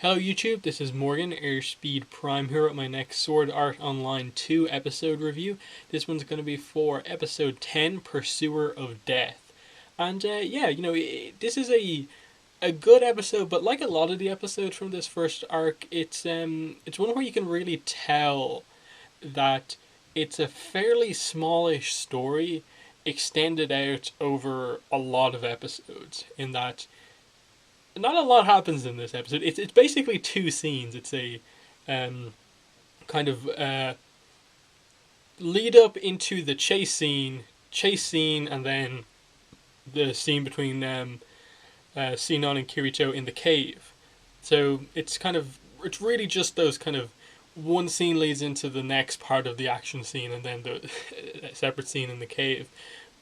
Hello YouTube, this is Morgan, Airspeed Prime here at my next Sword Art Online 2 episode review. This one's going to be for episode 10, Pursuer of Death. And this is a good episode, but like a lot of the episodes from this first arc, it's one where you can really tell that it's a fairly smallish story extended out over a lot of episodes, in that not a lot happens in this episode. It's basically two scenes. It's a um, kind of lead up into the chase scene, and then the scene between Sinon and Kirito in the cave. So it's really just those kind of one scene leads into the next part of the action scene, and then the separate scene in the cave.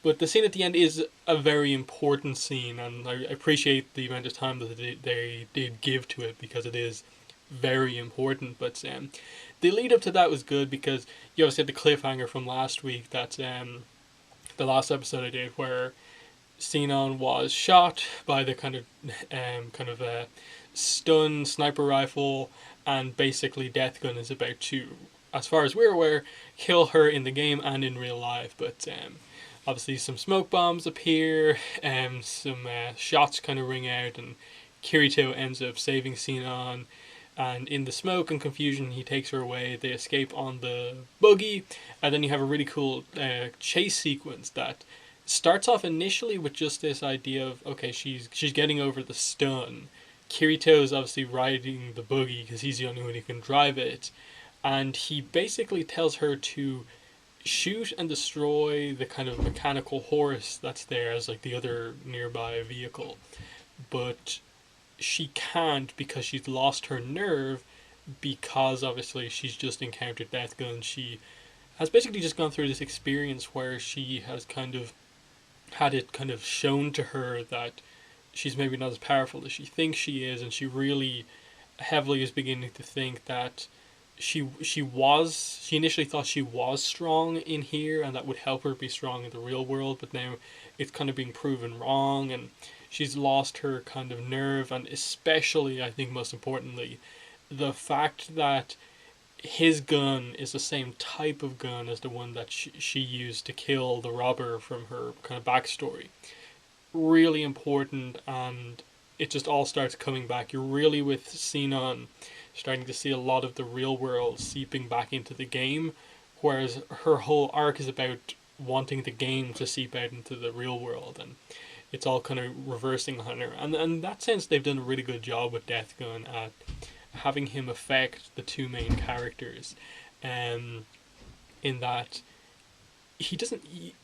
But the scene at the end is a very important scene, and I appreciate the amount of time that they did give to it, because it is very important. But the lead up to that was good, because you obviously had the cliffhanger from last week, that the last episode I did, where Sinon was shot by the kind of stun sniper rifle, and basically Death Gun is about to, as far as we're aware, kill her in the game and in real life. But obviously some smoke bombs appear, some shots kind of ring out, and Kirito ends up saving Sinon, and in the smoke and confusion he takes her away. They escape on the buggy, and then you have a really cool chase sequence that starts off initially with just this idea of, okay, she's getting over the stun. Kirito's obviously riding the buggy because he's the only one who can drive it, and he basically tells her to shoot and destroy the kind of mechanical horse that's there as like the other nearby vehicle. But she can't, because she's lost her nerve, because obviously she's just encountered Death Gun. She has basically just gone through this experience where she has kind of had it kind of shown to her that she's maybe not as powerful as she thinks she is, and she really heavily is beginning to think that she initially thought she was strong in here, and that would help her be strong in the real world, but now it's kind of being proven wrong, and she's lost her kind of nerve. And especially, I think most importantly, the fact that his gun is the same type of gun as the one that she used to kill the robber from her kind of backstory. Really important, and it just all starts coming back. You're really, with Sinon, starting to see a lot of the real world seeping back into the game, whereas her whole arc is about wanting the game to seep out into the real world, and it's all kind of reversing on her. And in that sense, they've done a really good job with Death Gun at having him affect the two main characters, in that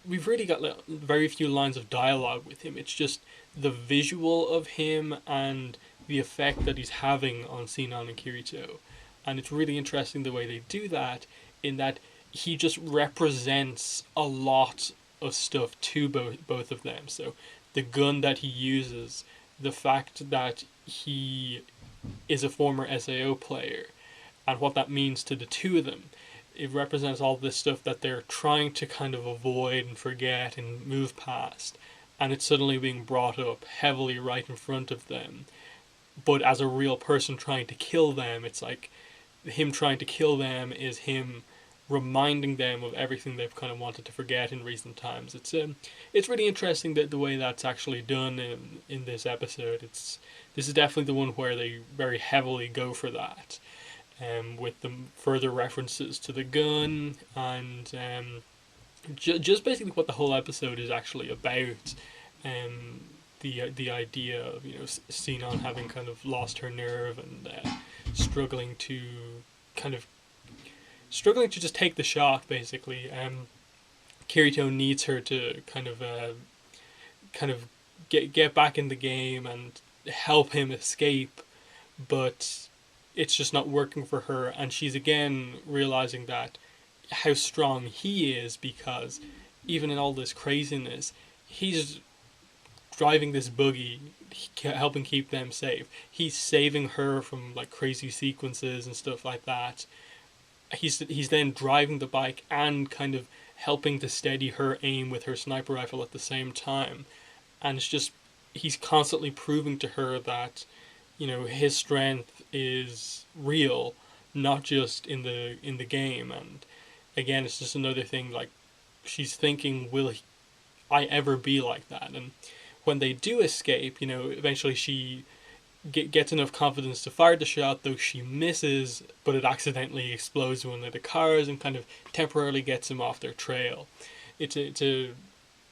we've really got very few lines of dialogue with him. It's just the visual of him and the effect that he's having on Sinon and Kirito. And it's really interesting the way they do that, in that he just represents a lot of stuff to both of them. So the gun that he uses, the fact that he is a former SAO player, and what that means to the two of them. It represents all this stuff that they're trying to kind of avoid and forget and move past, and it's suddenly being brought up heavily right in front of them. But as a real person trying to kill them, it's like him trying to kill them is him reminding them of everything they've kind of wanted to forget in recent times. It's really interesting that the way that's actually done in this episode. This is definitely the one where they very heavily go for that, with the further references to the gun, and just basically what the whole episode is actually about. The idea of, Sinon having kind of lost her nerve, and struggling to just take the shot, basically. Kirito needs her to kind of get back in the game and help him escape, but it's just not working for her, and she's again realizing that how strong he is, because even in all this craziness, he's driving this buggy, helping keep them safe. He's saving her from like crazy sequences and stuff like that. He's then driving the bike and kind of helping to steady her aim with her sniper rifle at the same time, and it's just, he's constantly proving to her that his strength is real, not just in the game. And again, it's just another thing, like, she's thinking, will I ever be like that? And when they do escape, eventually she gets enough confidence to fire the shot, though she misses, but it accidentally explodes one of the cars and kind of temporarily gets him off their trail. It's a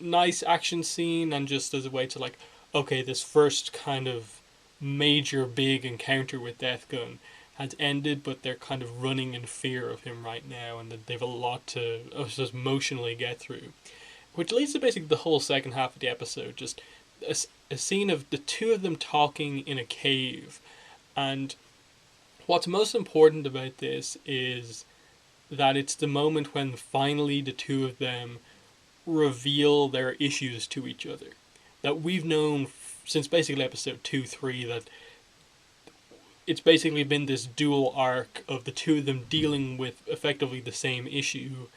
nice action scene, and just as a way to, like, okay, this first kind of major big encounter with Death Gun has ended, but they're kind of running in fear of him right now, and that they've a lot to just emotionally get through. Which leads to basically the whole second half of the episode, just a, a scene of the two of them talking in a cave. And what's most important about this is that it's the moment when finally the two of them reveal their issues to each other. That we've known since basically episode 2, 3, that it's basically been this dual arc of the two of them dealing with effectively the same issue,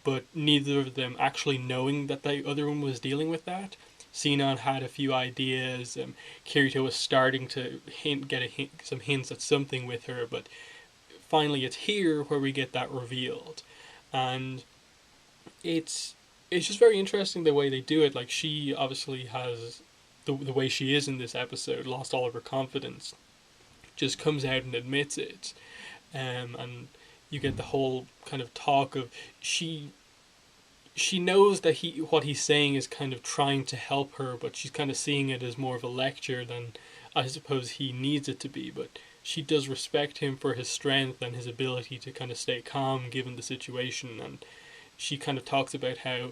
but neither of them actually knowing that the other one was dealing with that. Sinon had a few ideas, Kirito was starting to some hints at something with her, but finally it's here where we get that revealed. And it's just very interesting the way they do it. Like, she obviously has the way she is in this episode, lost all of her confidence, just comes out and admits it. And you get the whole kind of talk of she knows that what he's saying is kind of trying to help her, but she's kind of seeing it as more of a lecture than I suppose he needs it to be. But she does respect him for his strength and his ability to kind of stay calm given the situation. And she kind of talks about how,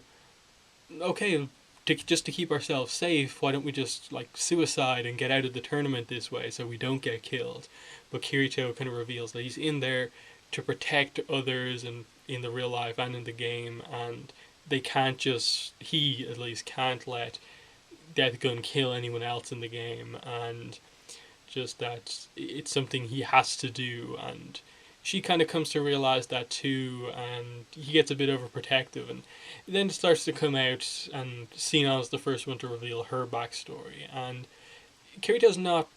okay, just to keep ourselves safe, why don't we just, like, suicide and get out of the tournament this way so we don't get killed? But Kirito kind of reveals that he's in there to protect others, and in the real life and in the game, and they can't just, he at least can't let Death Gun kill anyone else in the game, and just that it's something he has to do. And she kind of comes to realize that too, and he gets a bit overprotective, and then it starts to come out, and Sinan's the first one to reveal her backstory. And Kirito's not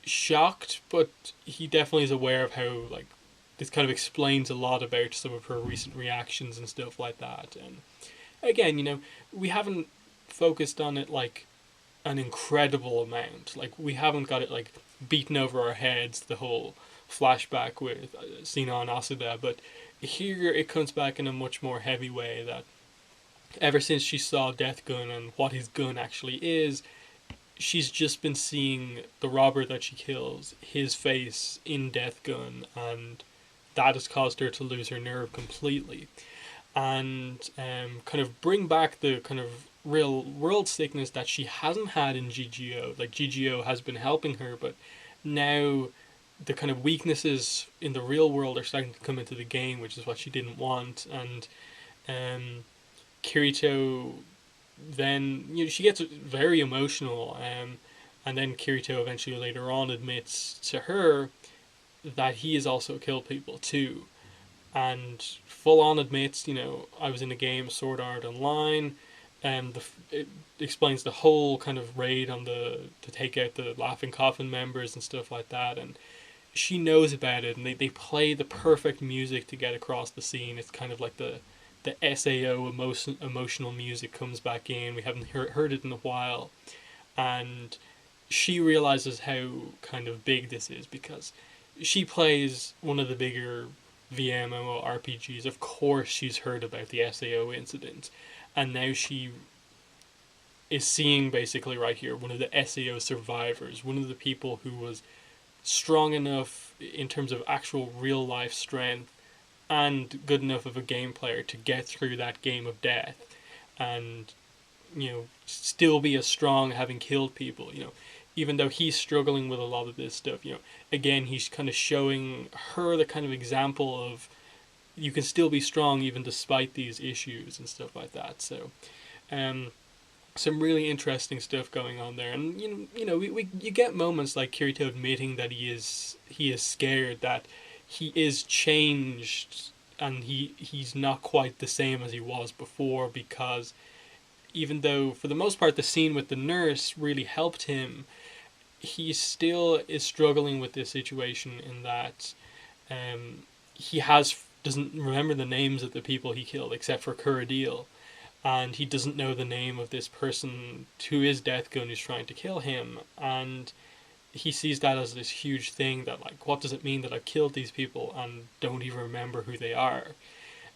shocked, but he definitely is aware of how, like, this kind of explains a lot about some of her recent reactions and stuff like that. And again, we haven't focused on it like an incredible amount. Like, we haven't got it like beaten over our heads, the whole flashback with Sinan Asuda, but here it comes back in a much more heavy way, that ever since she saw Death Gun and what his gun actually is, she's just been seeing the robber that she kills, his face in Death Gun, and that has caused her to lose her nerve completely. And kind of bring back the kind of real world sickness that she hasn't had in GGO. Like, GGO has been helping her, but now the kind of weaknesses in the real world are starting to come into the game, which is what she didn't want. And Kirito then, she gets very emotional, and then Kirito eventually later on admits to her that he has also killed people too, and full on admits, I was in a game, Sword Art Online, and it explains the whole kind of raid on to take out the Laughing Coffin members and stuff like that. And she knows about it, and they play the perfect music to get across the scene. It's kind of like the SAO emotional music comes back in. We haven't heard it in a while, and she realizes how kind of big this is, because she plays one of the bigger VMO RPGs. Of course she's heard about the SAO incident, and now she is seeing basically right here one of the SAO survivors, one of the people who was strong enough in terms of actual real life strength and good enough of a game player to get through that game of death, and still be as strong having killed people. Even though he's struggling with a lot of this stuff, again, he's kind of showing her the kind of example of you can still be strong even despite these issues and stuff like that. So some really interesting stuff going on there. And you get moments like Kirito admitting that he is scared, that he is changed, and he's not quite the same as he was before, because even though for the most part the scene with the nurse really helped him, he still is struggling with this situation in that he has doesn't remember the names of the people he killed except for Kuradil, and he doesn't know the name of this person to his death gun who's trying to kill him, and he sees that as this huge thing that, like, what does it mean that I've killed these people and don't even remember who they are?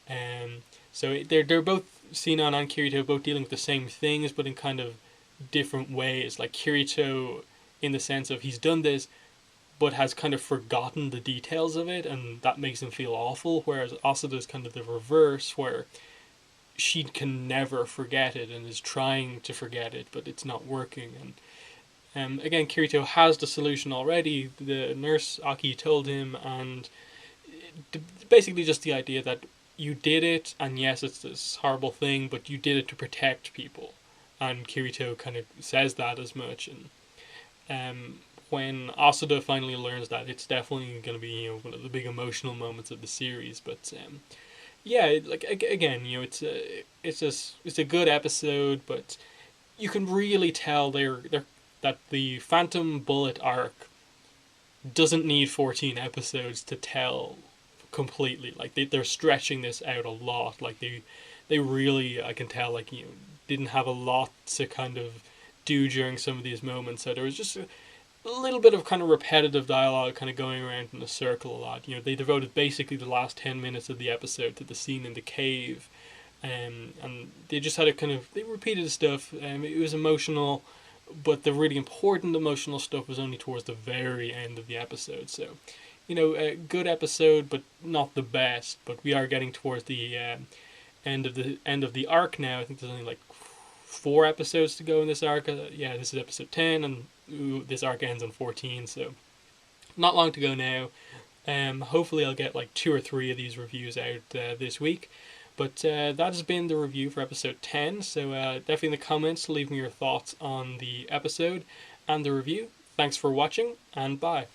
Um, so they're both, Sinon and Kirito, both dealing with the same things, but in kind of different ways. Like Kirito, in the sense of he's done this, but has kind of forgotten the details of it, and that makes him feel awful. Whereas also there's kind of the reverse, where she can never forget it and is trying to forget it, but it's not working. And again, Kirito has the solution already. The nurse Aki told him, and basically just the idea that you did it, and yes, it's this horrible thing, but you did it to protect people. And Kirito kind of says that as much. And when Asada finally learns that, it's definitely going to be, one of the big emotional moments of the series. But yeah, like again, it's a good episode, but you can really tell they're that the Phantom Bullet arc doesn't need 14 episodes to tell completely. Like they're stretching this out a lot. Like they really, I can tell, like, didn't have a lot to kind of do during some of these moments. So there was just a little bit of kind of repetitive dialogue kind of going around in a circle a lot. They devoted basically the last 10 minutes of the episode to the scene in the cave. And they just had a kind of, they repeated stuff. It was emotional, but the really important emotional stuff was only towards the very end of the episode. So, a good episode, but not the best. But we are getting towards the end of the arc now. I think there's only like 4 episodes to go in this arc. Yeah, this is episode 10, and this arc ends on 14. So not long to go now. Hopefully I'll get like 2 or 3 of these reviews out this week. But that has been the review for episode 10. So definitely in the comments, leave me your thoughts on the episode and the review. Thanks for watching, and bye.